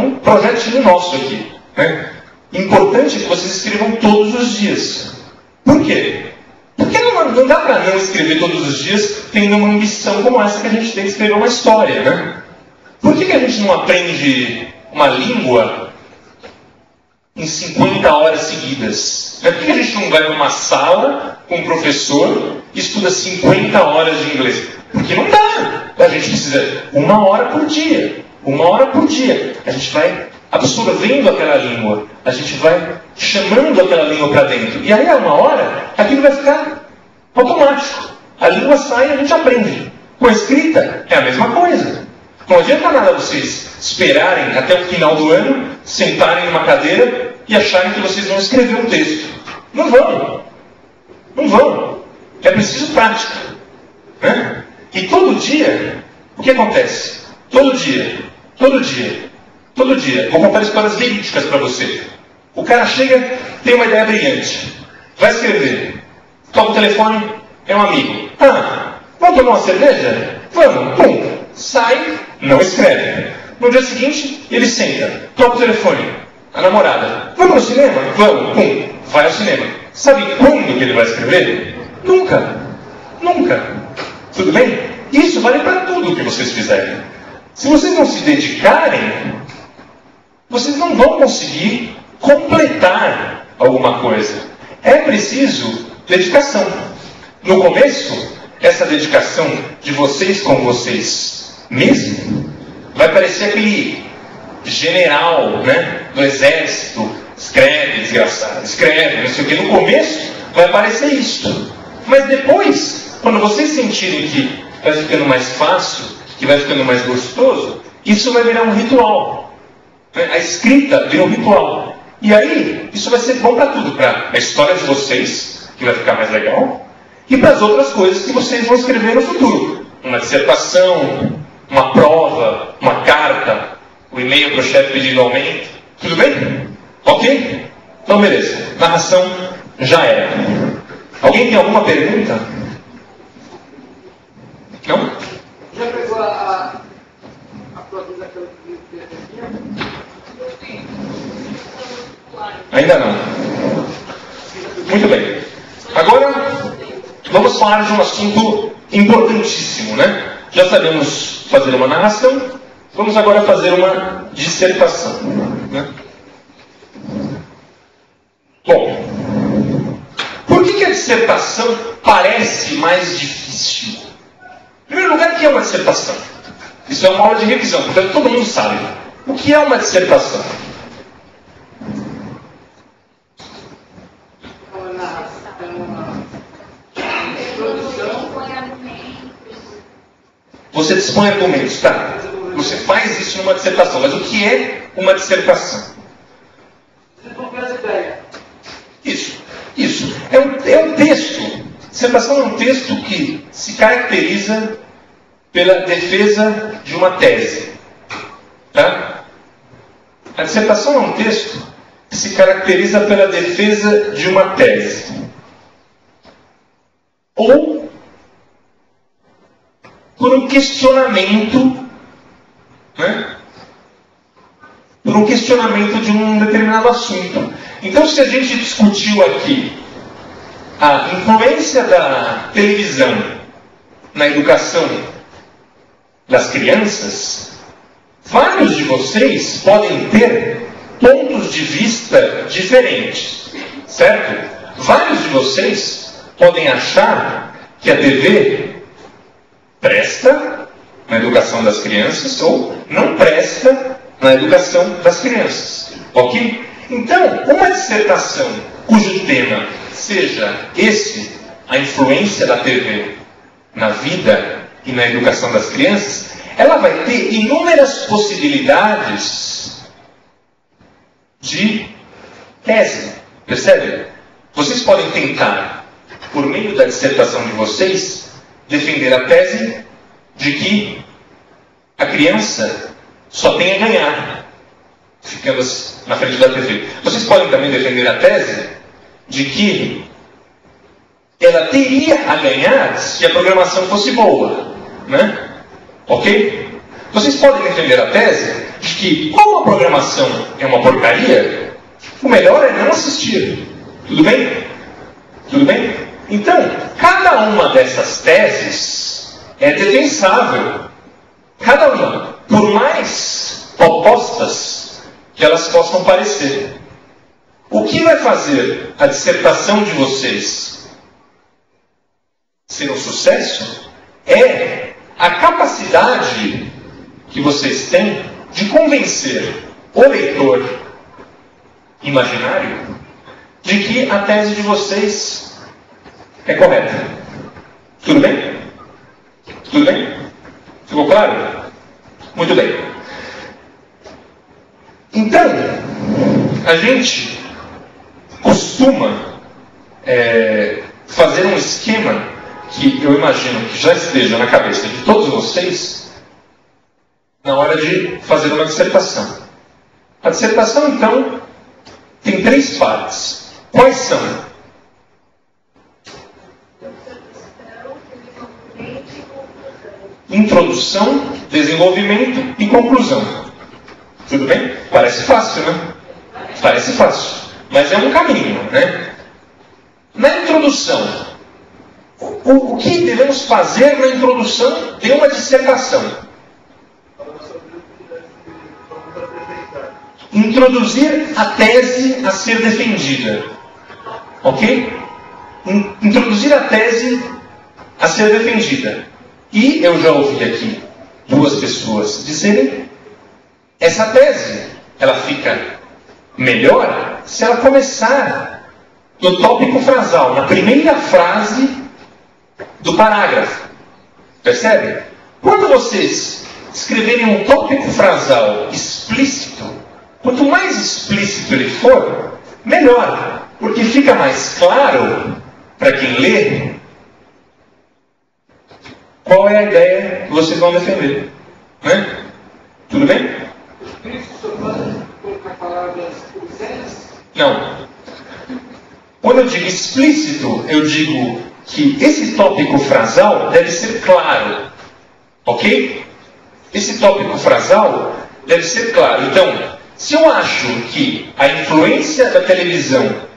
um projetinho nosso aqui, né? Importante que vocês escrevam todos os dias. Por quê? Porque não dá para não escrever todos os dias tendo uma ambição como essa que a gente tem de escrever uma história, né? Por que a gente não aprende uma língua em 50 horas seguidas? Por que a gente não vai para uma sala com um professor e estuda 50 horas de inglês? Porque não dá. A gente precisa 1 hora por dia. 1 hora por dia. A gente vai absorvendo aquela língua. A gente vai chamando aquela língua para dentro. E aí, a 1 hora, aquilo vai ficar automático. A língua sai e a gente aprende. Com a escrita, é a mesma coisa. Não adianta nada vocês esperarem até o final do ano, sentarem numa cadeira e acharem que vocês vão escrever um texto. Não vão. Não vão. É preciso prática. Né? E todo dia, o que acontece? Todo dia. Vou contar histórias verídicas para você. O cara chega, tem uma ideia brilhante. Vai escrever. Toca o telefone, é um amigo. Vamos tomar uma cerveja? Vamos. Pum. Sai, não escreve. No dia seguinte, ele senta. Toca o telefone. A namorada. Vamos no cinema? Vamos. Pum. Vai ao cinema. Sabe quando que ele vai escrever? Nunca. Tudo bem? Isso vale para tudo que vocês fizerem. Se vocês não se dedicarem, vocês não vão conseguir completar alguma coisa. É preciso dedicação. No começo, essa dedicação de vocês com vocês mesmo vai parecer aquele general, né, do exército. Escreve, desgraçado. Escreve, não sei o que. No começo, vai parecer isso. Mas depois, quando vocês sentirem que vai ficando mais fácil, que vai ficando mais gostoso, isso vai virar um ritual. A escrita vira um ritual. E aí, isso vai ser bom para tudo. Para a história de vocês, que vai ficar mais legal, e para as outras coisas que vocês vão escrever no futuro. Uma dissertação, uma prova, uma carta, o e-mail para o chefe pedindo aumento. Tudo bem? Ok? Então, beleza. Narração já era. Alguém tem alguma pergunta? Não? Já pegou a produção daquela que Ainda não. Muito bem. Agora, vamos falar de um assunto importantíssimo, né? Já sabemos fazer uma narração, vamos agora fazer uma dissertação, né? Bom, por que a dissertação parece mais difícil? Em primeiro lugar, o que é uma dissertação? Isso é uma aula de revisão, portanto todo mundo sabe. O que é uma dissertação? Você dispõe argumentos, tá? Você faz isso numa dissertação, mas o que é uma dissertação? Isso. É um texto. Dissertação é um texto que se caracteriza pela defesa de uma tese. Tá? A dissertação é um texto que se caracteriza pela defesa de uma tese. Ou por um questionamento, né? Por um questionamento de um determinado assunto. Então, se a gente discutiu aqui a influência da televisão na educação das crianças, vários de vocês podem ter pontos de vista diferentes, certo? Vários de vocês podem achar que a TV presta na educação das crianças ou não presta na educação das crianças, ok? Então, uma dissertação cujo tema seja esse, a influência da TV na vida e na educação das crianças, ela vai ter inúmeras possibilidades de tese. Percebe? Vocês podem tentar, por meio da dissertação de vocês, defender a tese de que a criança só tem a ganhar ficando na frente da TV. Vocês podem também defender a tese de que ela teria a ganhar se a programação fosse boa, né? Ok? Vocês podem defender a tese de que, como a programação é uma porcaria, o melhor é não assistir. Tudo bem? Tudo bem? Então, cada uma dessas teses é defensável. Cada uma, por mais opostas que elas possam parecer. O que vai fazer a dissertação de vocês ser um sucesso é a capacidade que vocês têm de convencer o leitor imaginário de que a tese de vocês é correta. Tudo bem? Tudo bem? Ficou claro? Muito bem. Então, a gente costuma fazer um esquema que eu imagino que já esteja na cabeça de todos vocês na hora de fazer uma dissertação. A dissertação, então, tem 3 partes. Quais são? Introdução, desenvolvimento e conclusão. Tudo bem? Parece fácil, né? Parece fácil. Mas é um caminho, né? Na introdução, o que devemos fazer na introdução de uma dissertação? Introduzir a tese a ser defendida. Ok? Introduzir a tese a ser defendida. E eu já ouvi aqui 2 pessoas dizerem: essa tese, ela fica melhor se ela começar no tópico frasal, na primeira frase do parágrafo. Percebe? Quando vocês escreverem um tópico frasal explícito, quanto mais explícito ele for, melhor. Porque fica mais claro para quem lê qual é a ideia que vocês vão defender. Né? Tudo bem? Explícito só pode colocar palavras obscenas? Não. Quando eu digo explícito, eu digo que esse tópico frasal deve ser claro. Ok? Esse tópico frasal deve ser claro. Então, se eu acho que a influência da televisão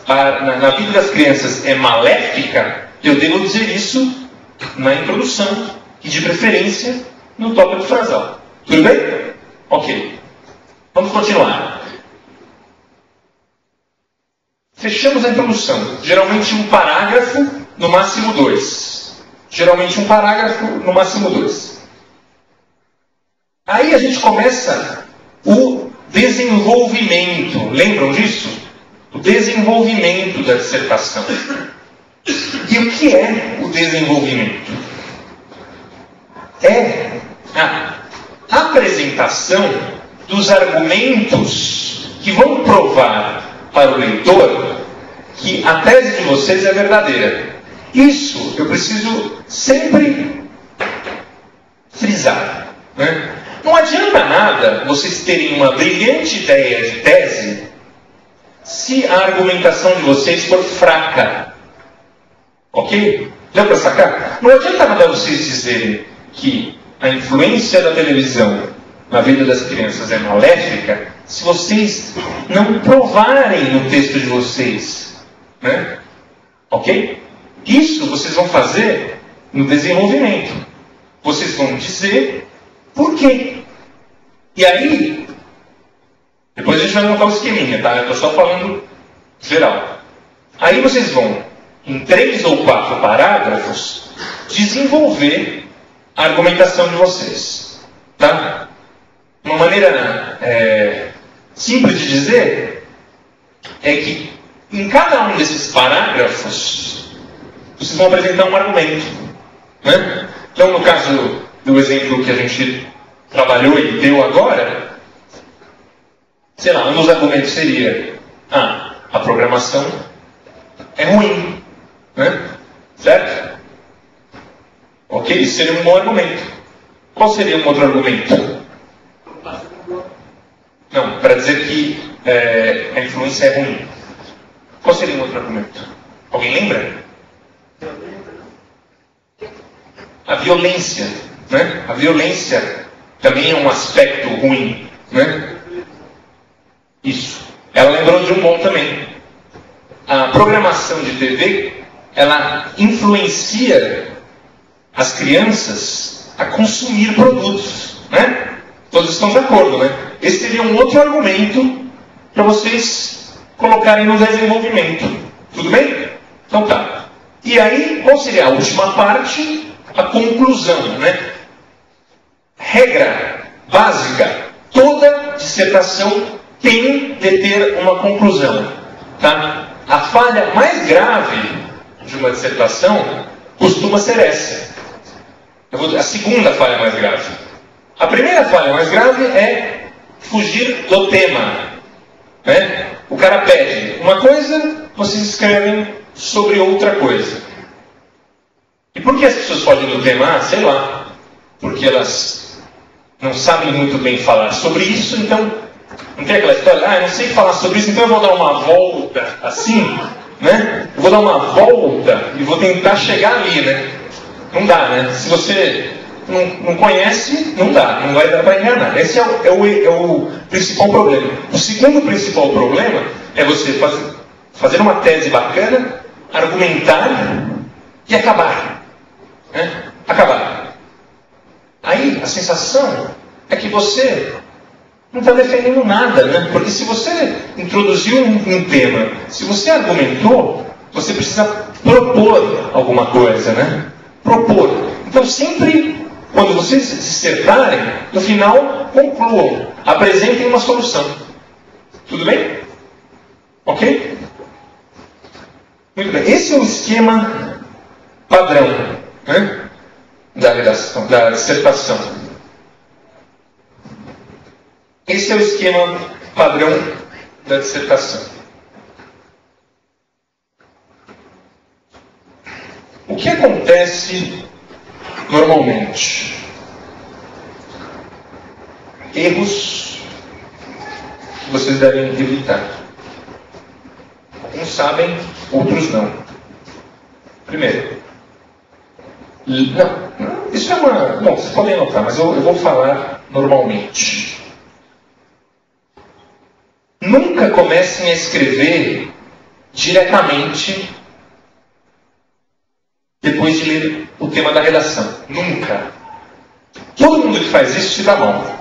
na vida das crianças é maléfica, eu devo dizer isso na introdução e, de preferência, no tópico frasal. Tudo bem? Ok. Vamos continuar. Fechamos a introdução. Geralmente um parágrafo, no máximo 2. Geralmente um parágrafo, no máximo 2. Aí a gente começa o desenvolvimento. Lembram disso? O desenvolvimento da dissertação. E o que é o desenvolvimento? É a apresentação dos argumentos que vão provar para o leitor que a tese de vocês é verdadeira. Isso eu preciso sempre frisar. Né? Não adianta nada vocês terem uma brilhante ideia de tese se a argumentação de vocês for fraca. Ok? Deu para sacar? Não adianta nada vocês dizerem que a influência da televisão na vida das crianças é maléfica se vocês não provarem no texto de vocês. Né? Ok? Isso vocês vão fazer no desenvolvimento. Vocês vão dizer por quê. E aí, depois a gente vai montar o esqueminha, tá? Eu estou só falando geral. Aí vocês vão, em 3 ou 4 parágrafos, desenvolver a argumentação de vocês. Tá? Uma maneira simples de dizer é que em cada um desses parágrafos vocês vão apresentar um argumento. Né? Então, no caso do exemplo que a gente trabalhou e deu agora, sei lá, um dos argumentos seria: a programação é ruim. Né? Certo? Ok? Isso seria um bom argumento. Qual seria um outro argumento? Não, para dizer que a influência é ruim. Qual seria um outro argumento? Alguém lembra? A violência. Né? A violência também é um aspecto ruim, né? Isso. Ela lembrou de um bom também. A programação de TV, ela influencia as crianças a consumir produtos, né? Todos estão de acordo, né? Esse seria um outro argumento para vocês colocarem no desenvolvimento. Tudo bem? Então tá. E aí, qual seria a última parte? A conclusão, né? Regra básica. Toda dissertação tem de ter uma conclusão, tá? A falha mais grave de uma dissertação costuma ser essa. A segunda falha mais grave. A primeira falha mais grave é fugir do tema, né? O cara pede uma coisa, vocês escrevem sobre outra coisa. E por que as pessoas fogem do tema? Ah, sei lá. Porque elas não sabem muito bem falar sobre isso, então não tem aquela história, eu não sei falar sobre isso, então eu vou dar uma volta assim, né? Eu vou dar uma volta e vou tentar chegar ali, né? Não dá, né? Se você não conhece, não dá, não vai dar para enganar. Esse é o principal problema. O segundo principal problema é você fazer uma tese bacana, argumentar e acabar. Né? Acabar. Aí a sensação é que você não está defendendo nada, né? Porque se você introduziu um tema, se você argumentou, você precisa propor alguma coisa, né? Propor. Então sempre, quando vocês dissertarem, no final, concluam, apresentem uma solução. Tudo bem? Ok? Muito bem. Esse é o esquema padrão, né? Da redação, da dissertação. Esse é o esquema padrão da dissertação. O que acontece normalmente? Erros que vocês devem evitar. Uns sabem, outros não. Primeiro, isso é uma... Bom, vocês podem anotar, mas eu vou falar normalmente. Nunca comecem a escrever diretamente depois de ler o tema da redação. Nunca. Todo mundo que faz isso se dá mal.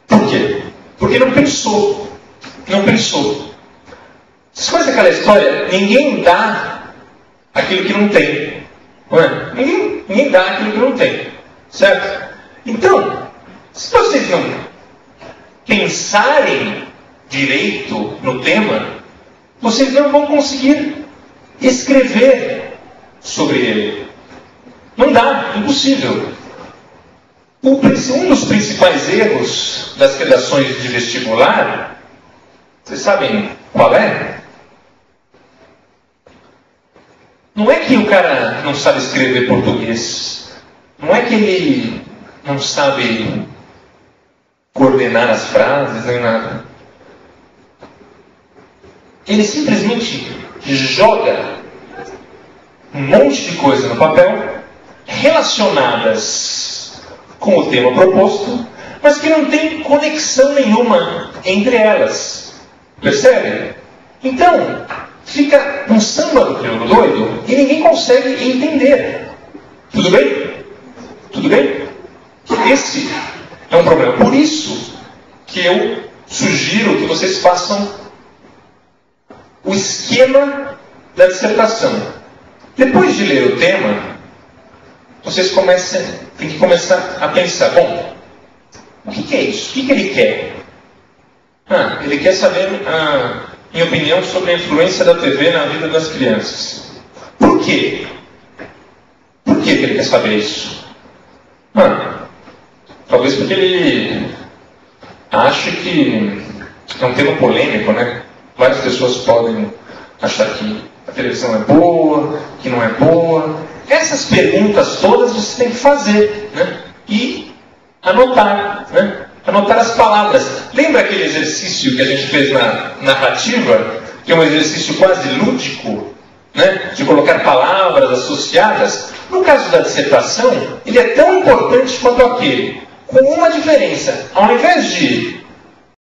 Por quê? Porque não pensou. Não pensou. Vocês conhecem aquela história? Ninguém dá aquilo que não tem. Não é? Ninguém dá aquilo que não tem. Certo? Então, se vocês não pensarem direito no tema, vocês não vão conseguir escrever sobre ele. Não dá, impossível. Um dos principais erros das redações de vestibular, vocês sabem qual é? Não é que o cara não sabe escrever português. Não é que ele não sabe coordenar as frases nem nada. Ele simplesmente joga um monte de coisa no papel relacionadas com o tema proposto, mas que não tem conexão nenhuma entre elas. Percebe? Então, fica um samba do crioulo doido e ninguém consegue entender. Tudo bem? Tudo bem? Esse é um problema. Por isso que eu sugiro que vocês façam o esquema da dissertação. Depois de ler o tema, vocês têm que começar a pensar, bom, o que é isso? O que ele quer? Ele quer saber a minha opinião sobre a influência da TV na vida das crianças. Por quê? Por que ele quer saber isso? Talvez porque ele acha que é um tema polêmico, né? Várias pessoas podem achar que a televisão é boa, que não é boa. Essas perguntas todas você tem que fazer, né? E anotar, né? Anotar as palavras. Lembra aquele exercício que a gente fez na narrativa, que é um exercício quase lúdico, né? De colocar palavras associadas? No caso da dissertação, ele é tão importante quanto aquele. Com uma diferença. Ao invés de